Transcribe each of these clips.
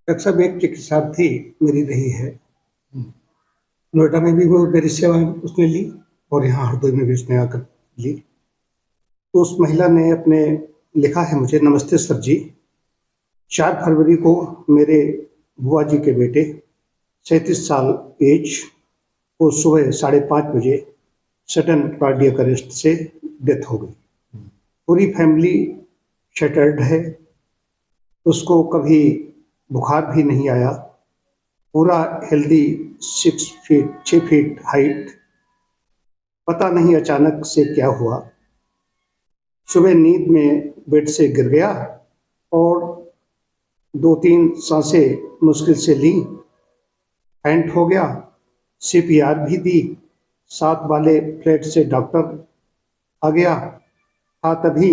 Doctor साहब, एक चिकित्सार्थी मेरी रही है। नोएडा में भी वो मेरी सेवा उसने ली और यहाँ हरदोई में भी उसने आकर ली। तो उस महिला ने अपने लिखा है मुझे, नमस्ते सर जी, 4 फरवरी को मेरे बुआ जी के बेटे 37 साल एज को सुबह 5:30 बजे सडन कार्डियक अरेस्ट से डेथ हो गई। पूरी फैमिली शटर्ड है। उसको कभी बुखार भी नहीं आया। पूरा हेल्दी, 6 फीट 6 फीट हाइट। पता नहीं अचानक से क्या हुआ। सुबह नींद में बेड से गिर गया और 2-3 सांसें मुश्किल से ली। फैंट हो गया। सीपीआर भी दी। 7 वाले फ्लैट से डॉक्टर आ गया था तभी,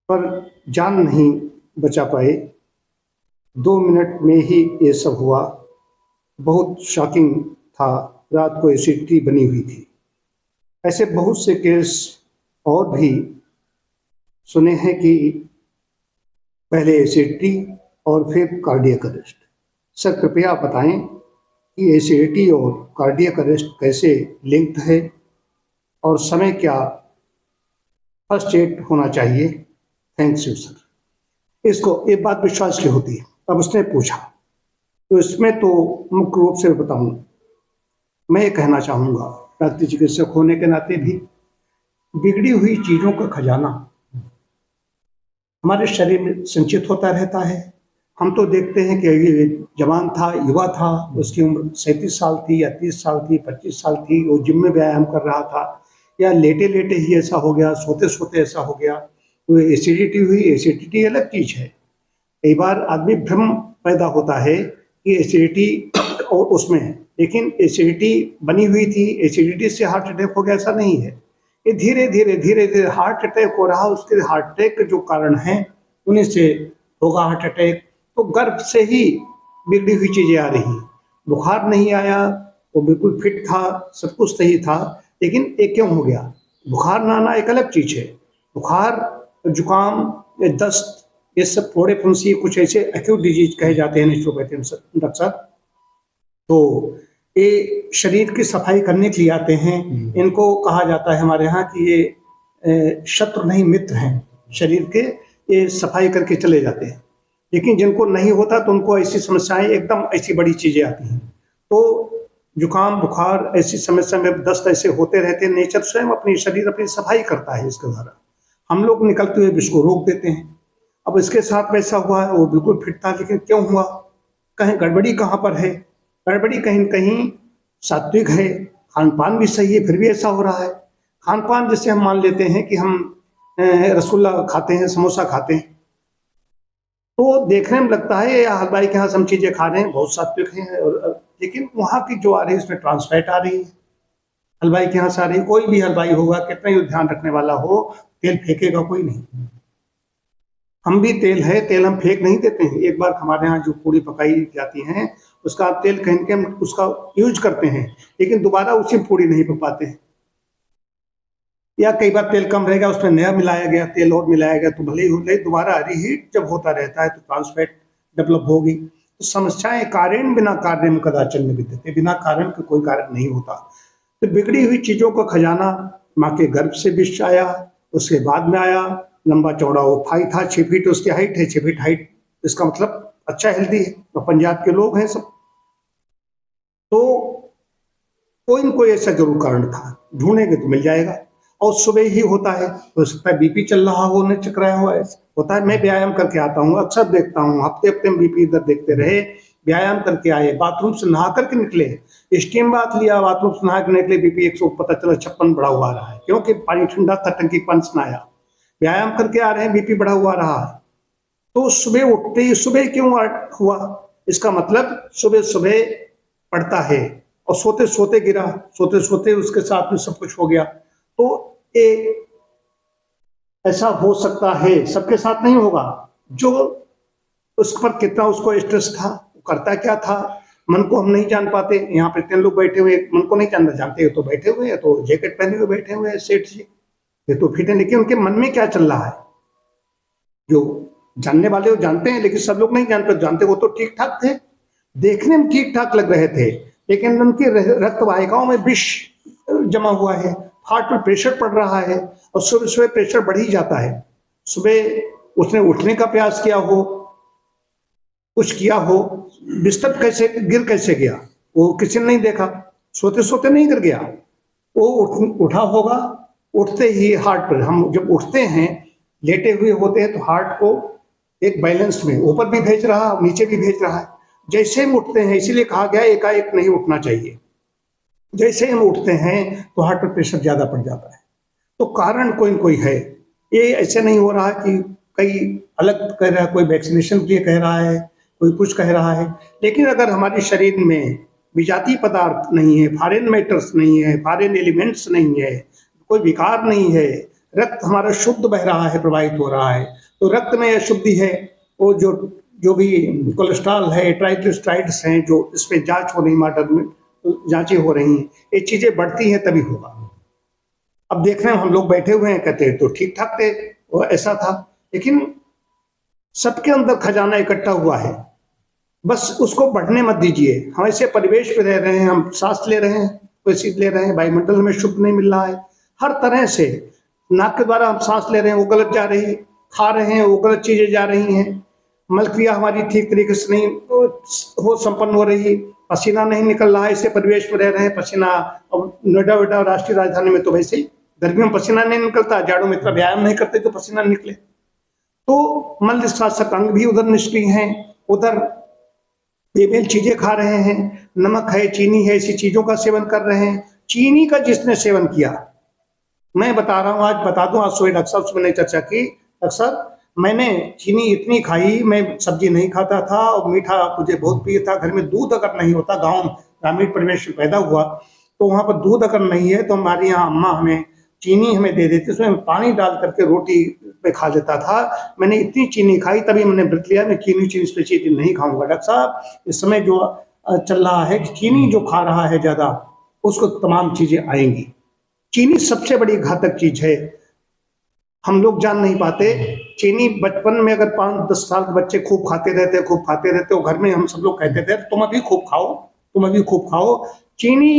पर जान नहीं बचा पाए। 2 मिनट में ही ये सब हुआ। बहुत शॉकिंग था। रात को एसिडिटी बनी हुई थी। ऐसे बहुत से केस और भी सुने हैं कि पहले एसिडिटी और फिर कार्डियक अरेस्ट। सर कृपया बताएं कि एसिडिटी और कार्डियक अरेस्ट कैसे लिंक्ड है और समय क्या फर्स्ट एड होना चाहिए। Thanks you sir. इसको एक बात विश्वास की होती है। अब उसने पूछा तो इसमें तो मुख्य रूप से बताऊं, मैं ये कहना चाहूँगा प्राकृतिक चिकित्सक होने के नाते भी, बिगड़ी हुई चीज़ों का खजाना हमारे शरीर में संचित होता रहता है। हम तो देखते हैं कि ये जवान था, युवा था, उसकी उम्र 37 साल थी या 30 साल थी, 25 साल थी, वो जिम में व्यायाम कर रहा था, या लेटे लेटे ही ऐसा हो गया, सोते सोते ऐसा हो गया। तो एसिडिटी हुई। एसिडिटी अलग चीज़ है। कई बार आदमी भ्रम पैदा होता है कि एसिडिटी और उसमें है, लेकिन एसिडिटी बनी हुई थी, एसिडिटी से हार्ट अटैक हो गया, ऐसा नहीं है। ये धीरे धीरे धीरे धीरे हार्ट अटैक हो रहा। उसके हार्ट अटैक के जो कारण हैं उन्हीं से होगा हार्ट अटैक। तो गर्भ से ही बिगड़ी हुई चीजें आ रही। बुखार नहीं आया, वो बिल्कुल फिट था, सब कुछ सही था, लेकिन ये क्यों हो गया। बुखार ना आना एक अलग चीज है। बुखार, जुकाम, दस्त, ये सब फोड़े फुंसी कुछ ऐसे एक्यूट डिजीज कहे जाते हैं नेचुरोपैथी में डॉक्टर साहब। तो ये शरीर की सफाई करने के लिए आते हैं। इनको कहा जाता है हमारे यहाँ कि ये शत्रु नहीं मित्र हैं शरीर के। ये सफाई करके चले जाते हैं। लेकिन जिनको नहीं होता तो उनको ऐसी समस्याएं, एकदम ऐसी बड़ी चीजें आती हैं। तो जुकाम, बुखार, ऐसी समस्या में दस्त ऐसे होते रहते हैं। नेचर स्वयं अपनी शरीर अपनी सफाई करता है इसके द्वारा। हम लोग निकलते हुए विष को रोक देते हैं। अब इसके साथ वैसा हुआ है, वो बिल्कुल फिट था, लेकिन क्यों हुआ। कहीं गड़बड़ी कहाँ पर है। गड़बड़ी कहीं न कहीं सात्विक है, खान पान भी सही है, फिर भी ऐसा हो रहा है। खान पान जैसे हम मान लेते हैं कि हम रसगुल्ला खाते हैं, समोसा खाते हैं, तो देखने में लगता है या हलवाई के यहाँ से हम चीजें खा रहे हैं, बहुत सात्विक हैं, और लेकिन वहाँ की जो आ रही है उसमें ट्रांस फैट आ रही है। हलवाई के यहाँ से आ रही है। कोई भी हलवाई होगा, कितना ही ध्यान रखने वाला हो, तेल फेंकेगा कोई नहीं। हम भी तेल है, तेल हम फेंक नहीं देते हैं। एक बार हमारे यहाँ जो पूड़ी पकाई जाती है उसका तेल कहीं के हम उसका यूज करते हैं, लेकिन दोबारा उसी में पूड़ी नहीं पकाते हैं। या कई बार तेल कम रहेगा, उसमें नया मिलाया गया तेल और मिलाया गया, तो भले ही हो, लेकिन दोबारा रिहीट जब होता रहता है तो ट्रांसफैट डेवलप होगी। तो समस्याएं कारण बिना कार्य में कदाचन में विद्यते, बिना कारण के कोई कारण नहीं होता। तो बिगड़ी हुई चीजों का खजाना माँ के गर्भ से विष आया, उसके बाद में आया। लंबा चौड़ा वो थाई था, 6 फीट उसकी हाइट है, 6 फीट हाइट, इसका मतलब अच्छा हेल्दी है। तो पंजाब के लोग हैं सब। तो कोई न कोई ऐसा जरूर कारण था, ढूंढेंगे तो मिल जाएगा। और सुबह ही होता है, हो सकता है बीपी चल रहा हो, नहीं चकराया हुआ ऐसा होता है। मैं व्यायाम करके आता हूँ, अक्सर देखता हूँ, हफ्ते हफ्ते में बीपी इधर देखते रहे। व्यायाम करके आए, बाथरूम से नहा करके निकले, स्टीम बाथ लिया, बाथरूम से नहा के निकले, बीपी 100 पता चला 56 बढ़ा हुआ आ रहा है, क्योंकि पानी ठंडा था, टंकी पानी से नहाया। व्यायाम करके आ रहे हैं, बीपी बढ़ा हुआ रहा है। तो सुबह उठते ही, सुबह क्यों हुआ, इसका मतलब सुबह सुबह पड़ता है और सोते सोते गिरा, सोते सोते उसके साथ में सब कुछ हो गया। तो ये ऐसा हो सकता है, सबके साथ नहीं होगा। जो उस पर कितना उसको स्ट्रेस था, करता क्या था, मन को हम नहीं जान पाते। यहाँ पे इतने लोग बैठे हुए, मन को नहीं जानना जानते, तो बैठे हुए हैं, तो जैकेट पहने हुए बैठे हुए हैं सेठ जी, ये तो फिट है, लेकिन उनके मन में क्या चल रहा है। जो जानने वाले वो जानते हैं, लेकिन सब लोग नहीं जानते। जानते वो तो ठीक ठाक थे, देखने में ठीक ठाक लग रहे थे, लेकिन उनकी रक्त वाहिकाओं में विष जमा हुआ है, हार्ट पे प्रेशर पड़ रहा है, और सुबह सुबह प्रेशर बढ़ ही जाता है। सुबह उसने उठने का प्रयास किया हो, कुछ किया हो, बिस्तर कैसे गिर कैसे गया वो किसी ने नहीं देखा, सोते सोते नहीं गिर गया, वो उठा होगा। उठते ही हार्ट पर, हम जब उठते हैं लेटे हुए होते हैं तो हार्ट को एक बैलेंस में ऊपर भी भेज रहा है नीचे भी भेज रहा है। जैसे हम उठते हैं, इसीलिए कहा गया एकाएक नहीं उठना चाहिए, जैसे हम उठते हैं तो हार्ट पर प्रेशर ज्यादा पड़ जाता है। तो कारण कोई न कोई है, ये ऐसे नहीं हो रहा कि कई अलग कह रहा है, कोई वैक्सीनेशन के लिए कह रहा है, कोई कुछ कह रहा है। लेकिन अगर हमारे शरीर में विजातीय पदार्थ नहीं है, फॉरेन मैटर्स नहीं है, फॉरेन एलिमेंट्स नहीं है, कोई विकार नहीं है, रक्त हमारा शुद्ध बह रहा है, प्रवाहित हो रहा है, तो रक्त में अशुद्धि है, वो जो जो भी कोलेस्ट्रॉल है, ट्राइग्लिसराइड्स हैं, जो इसमें जांच हो रही, मॉडर्न में जांचें हो रही हैं, ये चीजें बढ़ती हैं तभी होगा। अब देख रहे हैं हम लोग बैठे हुए हैं, कहते हैं तो ठीक ठाक थे, वो ऐसा था, लेकिन सबके अंदर खजाना इकट्ठा हुआ है, बस उसको बढ़ने मत दीजिए। हम ऐसे परिवेश में रह रहे हैं, हम सांस ले रहे हैं, कोई चीज ले रहे हैं, वायुमंडल में शुद्ध नहीं मिल रहा है, हर तरह से नाक के द्वारा हम सांस ले रहे हैं, वो गलत जा रही है, खा रहे हैं वो गलत चीजें जा रही हैं, मलक्रिया हमारी ठीक तरीके से नहीं हो संपन्न हो रही, पसीना नहीं निकल रहा है, ऐसे परिवेश में रह रहे हैं, पसीना। अब नोएडा वेडा राष्ट्रीय राजधानी में तो वैसे ही गर्मियों में पसीना नहीं निकलता, जाड़ों में इतना व्यायाम नहीं करते तो पसीना निकले, तो मल निष्कासक अंग भी उधर निष्क्रिय हैं, उधर बेमेल चीजें खा रहे हैं, नमक है, चीनी है, ऐसी चीजों का सेवन कर रहे हैं। चीनी का जिसने सेवन किया, मैं बता रहा हूं, आज बता दूं, आज सोए डॉक्टर साहब से मैंने चर्चा की, डॉक्टर साहब मैंने चीनी इतनी खाई, मैं सब्जी नहीं खाता था और मीठा मुझे बहुत प्रिय था, घर में दूध अगर नहीं होता, गांव ग्रामीण परिवेश में पैदा हुआ, तो वहां पर दूध अगर नहीं है तो हमारी यहाँ अम्मा हमें चीनी हमें दे देती, उसमें पानी डाल करके रोटी पे खा लेता था। मैंने इतनी चीनी खाई, तभी मैंने व्रत लिया, मैं चीनी स्पेशली नहीं खाऊंगा। डॉक्टर साहब इस समय जो चल रहा है कि चीनी जो खा रहा है ज्यादा, उसको तमाम चीजें आएंगी। चीनी सबसे बड़ी घातक चीज है, हम लोग जान नहीं पाते। चीनी बचपन में अगर 5-10 साल के बच्चे खूब खाते रहते, खूब खाते रहते, और घर में हम सब लोग कहते थे तुम अभी खूब खाओ, तुम अभी खूब खाओ। चीनी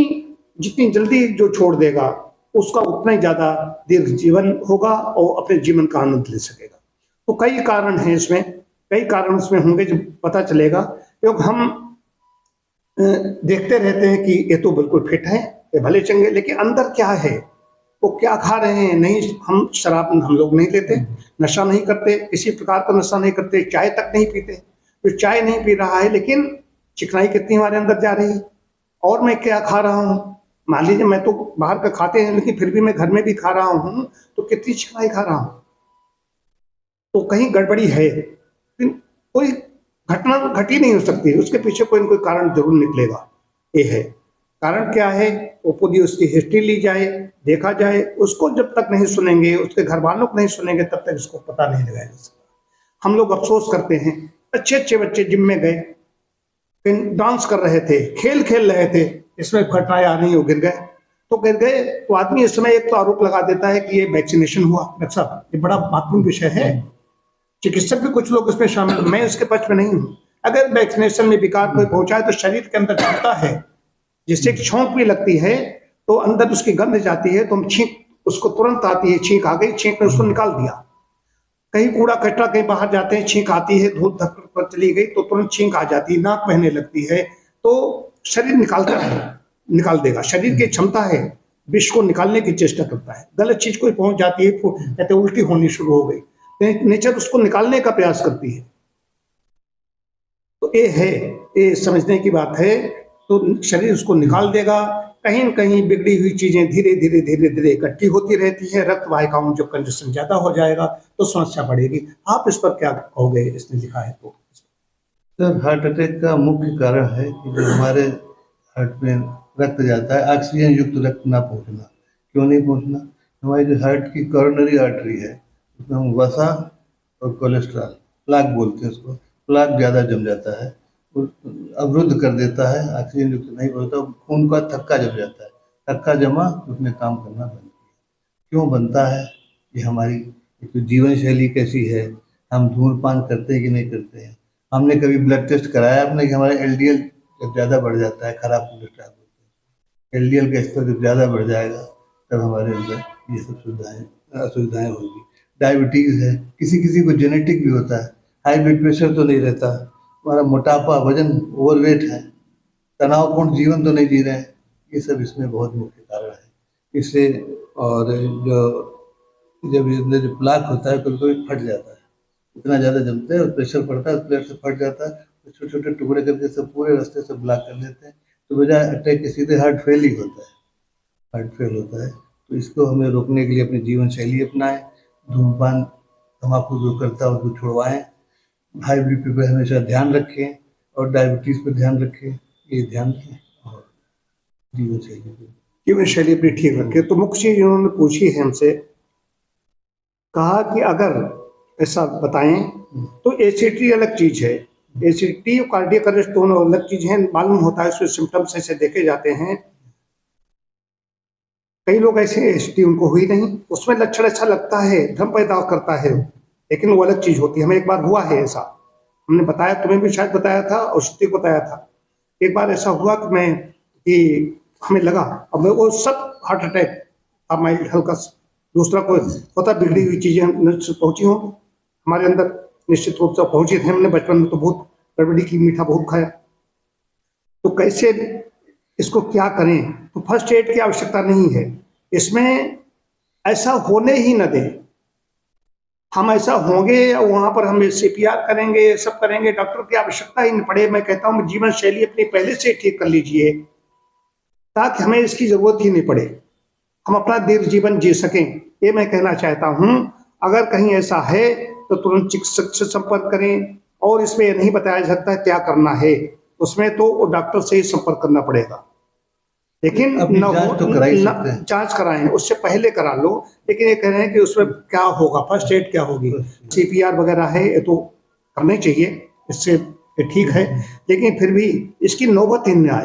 जितनी जल्दी जो छोड़ देगा, उसका उतना ही ज्यादा दीर्घ जीवन होगा और अपने जीवन का आनंद ले सकेगा। तो कई कारण हैं इसमें, कई कारण इसमें होंगे जो पता चलेगा, क्योंकि हम देखते रहते हैं कि ये तो बिल्कुल फिट है, ये भले चंगे, लेकिन अंदर क्या है, वो क्या खा रहे हैं। नहीं, हम शराब हम लोग नहीं लेते, नशा नहीं करते, किसी प्रकार का नशा नहीं करते, चाय तक नहीं पीते, तो चाय नहीं पी रहा है लेकिन चिकनाई कितनी हमारे अंदर जा रही है। और मैं क्या खा रहा हूँ, मान लीजिए मैं तो बाहर का खाते हैं, लेकिन फिर भी मैं घर में भी खा रहा हूँ, तो कितनी चिकनाई खा रहा हूँ, तो कहीं गड़बड़ी है। कोई घटना घटी नहीं हो सकती, उसके पीछे कोई न कोई कारण जरूर निकलेगा। ये है कारण, क्या है वो पूरी उसकी हिस्ट्री ली जाए, देखा जाए, उसको जब तक नहीं सुनेंगे, उसके घर वालों को नहीं सुनेंगे, तब तक इसको पता नहीं लगाया जा सकता। हम लोग अफसोस करते हैं, अच्छे अच्छे बच्चे जिम में गए, डांस कर रहे थे, खेल खेल रहे थे, इसमें घटनाएं आ रही, हो गिर गए, तो गिर गए तो आदमी इस समय एक तो आरोप लगा देता है कि ये वैक्सीनेशन हुआ। डॉक्टर साहब ये बड़ा महत्वपूर्ण विषय है, चिकित्सक भी कुछ लोग इसमें शामिल, मैं उसके पक्ष में नहीं हूँ। अगर वैक्सीनेशन में विकार कोई पहुंचाए तो शरीर के अंदर क्षमता है, जिससे छौंक भी लगती है तो अंदर उसकी गंध जाती है, तो हम छींक, उसको तुरंत आती है, छींक आ गई, छींक ने उसको निकाल दिया। कहीं कूड़ा कचरा कहीं बाहर जाते हैं, छींक आती है, धूल धक्कर पर चली गई तो तुरंत छींक आ जाती है, नाक बहने लगती है, तो शरीर निकालता है, निकाल देगा, शरीर की क्षमता है, विष को निकालने की चेष्टा करता है। गलत चीज कोई पहुंच जाती है, कहते उल्टी होनी शुरू हो गई, नेचर उसको निकालने का प्रयास करती है। तो ये है, ये समझने की बात है, तो शरीर उसको निकाल देगा। कहीं न कहीं बिगड़ी हुई चीजें धीरे धीरे धीरे धीरे इकट्ठी होती रहती है, रक्त वाहिकाओं में जो कंजेशन ज्यादा हो जाएगा तो समस्या बढ़ेगी। आप इस पर क्या कहोगे, इसने लिखा है तो? सर, हार्ट अटैक का मुख्य कारण है कि जो हमारे हार्ट में रक्त जाता है, ऑक्सीजन युक्त रक्त ना पहुंचना। क्यों नहीं पहुंचना? हमारी जो हार्ट की कॉरोनरी आर्टरी है, उसमें हम वसा और कोलेस्ट्रॉल, प्लाक बोलते हैं उसको, प्लाक ज़्यादा जम जाता है, अवरुद्ध कर देता है, ऑक्सीजन युक्त नहीं होता, खून का थक्का जम जाता है, थक्का जमा उसमें काम करना बंद किया। क्यों बनता है? ये हमारी एक तो जीवन शैली कैसी है, हम धूम्रपान करते हैं कि नहीं करते हैं, हमने कभी ब्लड टेस्ट कराया अपने कि हमारा एलडीएल जब ज़्यादा बढ़ जाता है, खराब कोलेस्ट्रॉल होता है, एलडीएल का स्तर जब ज़्यादा बढ़ जाएगा तब हमारे अंदर ये सब असुविधाएं होंगी। डायबिटीज़ है, किसी किसी को जेनेटिक भी होता है, हाई ब्लड प्रेशर तो नहीं रहता, हमारा मोटापा, वजन, ओवरवेट है, तनावपूर्ण जीवन तो नहीं जी रहे हैं, ये सब इसमें बहुत मुख्य कारण है। इससे और जो जब इसमें जो प्लाक होता है कभी कभी फट जाता है, इतना ज़्यादा जमता है और प्रेशर पड़ता है, प्लेट से फट जाता है, तो छोटे छोटे टुकड़े करके सब पूरे रास्ते से ब्लॉक कर देते हैं, तो बजाय अटैक के सीधे हार्ट फेल ही होता है, हार्ट फेल होता है। तो इसको हमें रोकने के लिए अपनी जीवन शैली अपनाएं, धूम्रपान तम्बाकू जो करता है उसको छुड़वाएं, हाई बीपी पे हमेशा ध्यान रखें और डायबिटीज़ पे ध्यान रखें, ये ध्यान दें और जीवन शैली पे। जीवन शैली अपनी ठीक रखे। तो मुख्य चीज इन्होंने पूछी है हमसे, कहा कि अगर ऐसा बताएं तो एसिडिटी अलग चीज है, एसिडिटी और कार्डियक अरेस्ट दोनों अलग चीज हैं। मालूम होता है उसमें सिम्टम्स ऐसे देखे जाते हैं, कई लोग ऐसे एसिडिटी उनको हुई नहीं, उसमें लक्षण अच्छा लगता है, भ्रम पैदा करता है, लेकिन वो अलग चीज होती है। हमें एक बार हुआ है ऐसा, हमने बताया, तुम्हें भी शायद बताया था और श्रुति को बताया था। एक बार ऐसा हुआ कि हमें लगा, अब वो सब हार्ट अटैक अब माइल्ड हल्का, दूसरा कोई होता बिगड़ी हुई चीजें पहुंची होंगी हमारे अंदर, निश्चित रूप से पहुंची थे। हमने बचपन में तो बहुत गड़बड़ी की, मीठा बहुत खाया। तो कैसे इसको क्या करें? तो फर्स्ट एड की आवश्यकता नहीं है इसमें, ऐसा होने ही न दें। हम ऐसा होंगे वहां पर हम सीपीआर करेंगे, सब करेंगे, डॉक्टर की आवश्यकता ही नहीं पड़े। मैं कहता हूं जीवन शैली अपनी पहले से ठीक कर लीजिए ताकि हमें इसकी जरूरत ही नहीं पड़े, हम अपना दीर्घ जीवन जी सकें, ये मैं कहना चाहता हूं। अगर कहीं ऐसा है तो तुरंत चिकित्सक से संपर्क करें, और इसमें नहीं बताया जाता क्या करना है, उसमें तो डॉक्टर से ही संपर्क करना पड़ेगा। लेकिन जांच कराएं, उससे पहले करा लो, लेकिन ये कह रहे हैं कि उसमें क्या होगा, फर्स्ट एड क्या होगी, सीपीआर वगैरह है, ये तो करना ही चाहिए, इससे ठीक है, लेकिन फिर भी इसकी नौबत ही नहीं आए।